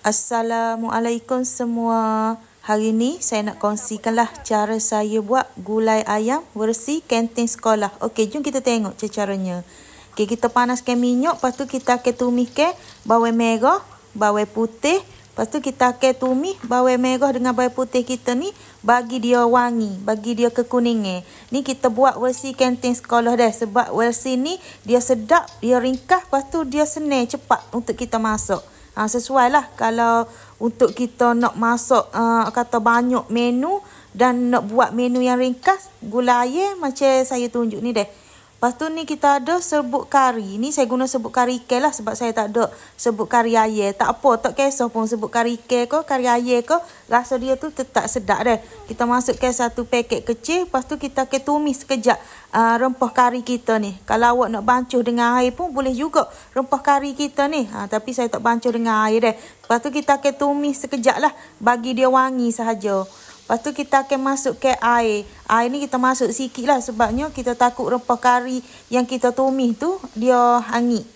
Assalamualaikum semua. Hari ni saya nak kongsikanlah cara saya buat gulai ayam versi kantin sekolah. Okey, jom kita tengok caranya. Okey, kita panaskan minyak, lepas tu kita akan tumiskan bawang merah, bawang putih. Lepas tu kita akan tumis bawang merah dengan bawang putih kita ni bagi dia wangi, bagi dia kekuningan. Ni kita buat versi kantin sekolah dah, sebab versi ni dia sedap, dia ringkas, lepas tu dia senang cepat untuk kita masak. Sesuai lah kalau untuk kita nak masak kata banyak menu dan nak buat menu yang ringkas, gulai macam saya tunjuk ni deh. Lepas tu ni kita ada serbuk kari. Ni saya guna serbuk kari ikan lah, sebab saya tak ada serbuk kari ayam. Tak apa, tak kisah pun serbuk kari ikan ke, kari ayam ke, rasa dia tu tetap sedap deh. Kita masukkan satu paket kecil, lepas tu kita akan tumis sekejap rempah kari kita ni. Kalau awak nak bancuh dengan air pun boleh juga rempah kari kita ni. Tapi saya tak bancuh dengan air deh. Lepas tu kita akan tumis sekejap lah, bagi dia wangi sahaja. Lepas tu kita akan masukkan air. Air ni kita masuk sikit lah, sebabnya kita takut rempah kari yang kita tumis tu dia hangit.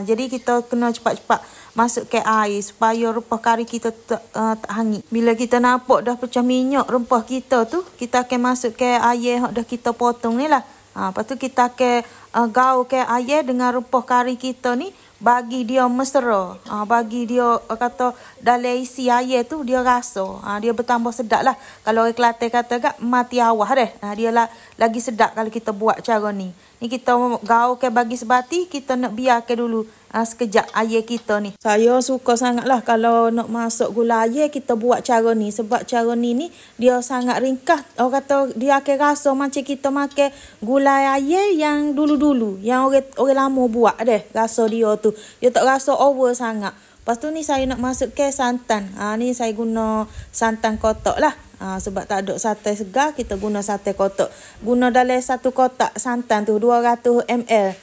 Jadi kita kena cepat-cepat masukkan air supaya rempah kari kita tak hangit. Bila kita nampak dah pecah minyak rempah kita tu, kita akan masukkan air yang dah kita potong ni lah. Lepas tu kita akan gaulkan air dengan rempah kari kita ni bagi dia mesra. Bagi dia kata dalam isi air tu dia rasa. Dia bertambah sedap lah. Kalau orang Kelantan kata kat mati awah deh. Dia lagi sedap kalau kita buat cara ni. Ni kita gaulkan bagi sebati, kita nak biarkan dulu sekejap air kita ni. Saya suka sangat lah kalau nak masak gulai ayam kita buat cara ni. Sebab cara ni dia sangat ringkas. Orang kata dia akan rasa macam kita makan gulai ayam yang dulu-dulu. Yang orang lama buat deh. Rasa dia tu. Dia tak rasa over sangat. Lepas tu ni saya nak masukkan santan. Ni saya guna santan kotak lah. Sebab tak ada santan segar, kita guna santan kotak. Guna dalam satu kotak santan tu 200 ml.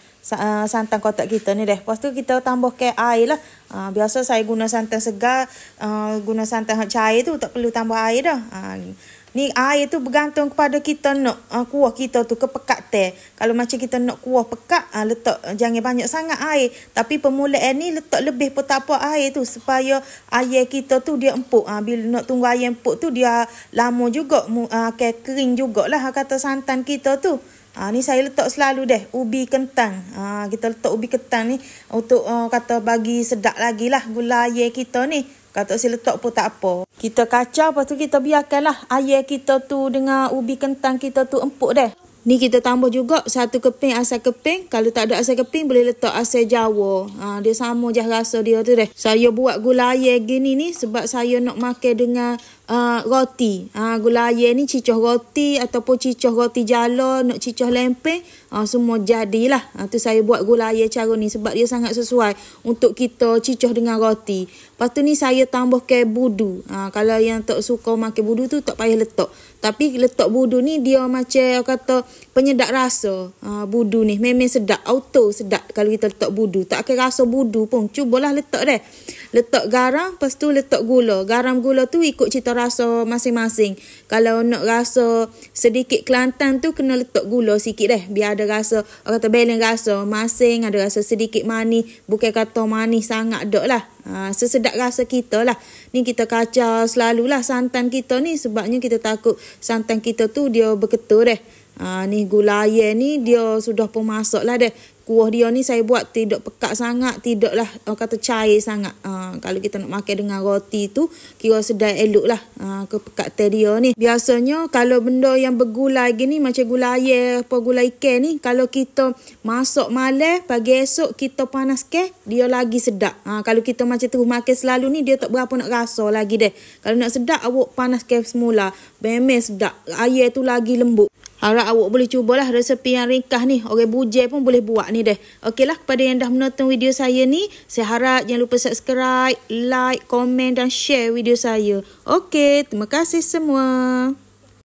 Santan kotak kita ni deh. Lepas tu kita tambahkan air lah. Biasa saya guna santan segar, guna santan cair tu, tak perlu tambah air dah. Ni air tu bergantung kepada kita nak kuah kita tu kepekat teh. Kalau macam kita nak kuah pekat, letak jangan banyak sangat air. Tapi permulaan ni letak lebih pun tak apa air tu, supaya air kita tu dia empuk. Bila nak tunggu air empuk tu dia lama juga, akan kering jugalah kata santan kita tu. Ni saya letak selalu deh ubi kentang. Kita letak ubi kentang ni untuk kata bagi sedap lagi lah gulai kita ni. Kata saya letak pun tak apa. Kita kacau, lepas tu kita biarkanlah air kita tu dengan ubi kentang kita tu empuk deh. Ni kita tambah juga satu keping asam keping. Kalau tak ada asam keping boleh letak asam jawa. Dia sama je rasa dia tu deh. Saya buat gulai gini ni sebab saya nak makan dengan roti. Gulai ni cicah roti ataupun cicah roti jala, nak cicah lempeng, semua jadilah. Tu saya buat gulai cara ni sebab dia sangat sesuai untuk kita cicah dengan roti. Lepas tu ni saya tambahkan budu. Kalau yang tak suka makan budu tu tak payah letak. Tapi letak budu ni dia macam kata penyedap rasa. Budu ni memang sedap, auto sedap kalau kita letak budu. Tak akan rasa budu pun. Cubalah letak deh. Letak garam, lepas tu letak gula. Garam gula tu ikut cita rasa masing-masing. Kalau nak rasa sedikit Kelantan tu kena letak gula sikit deh. Biar ada rasa, orang kata balance rasa. Masing ada rasa sedikit manis. Bukan kata manis sangat dak lah. Sesedap rasa kita lah. Ni kita kacau selalulah santan kita ni, sebabnya kita takut santan kita tu dia berketul deh. Ni gulai ni dia sudah pun masak lah deh. Kuah dia ni saya buat tidak pekat sangat, tidaklah kata cair sangat. Kalau kita nak makan dengan roti tu kira sedang elok lah kepekatan dia ni. Biasanya kalau benda yang bergulai gini macam gulai apa gulai ikan ni, kalau kita masak malam, pagi esok kita panaskan, dia lagi sedap. Kalau kita macam terus makan selalu ni dia tak berapa nak rasa lagi deh. Kalau nak sedap awak panaskan semula, memang sedap. Air tu lagi lembut. Harap awak boleh cubalah resepi yang ringkas ni. Orang bujai pun boleh buat ni deh. Okeylah, kepada yang dah menonton video saya ni, saya harap jangan lupa subscribe, like, komen dan share video saya. Okey, terima kasih semua.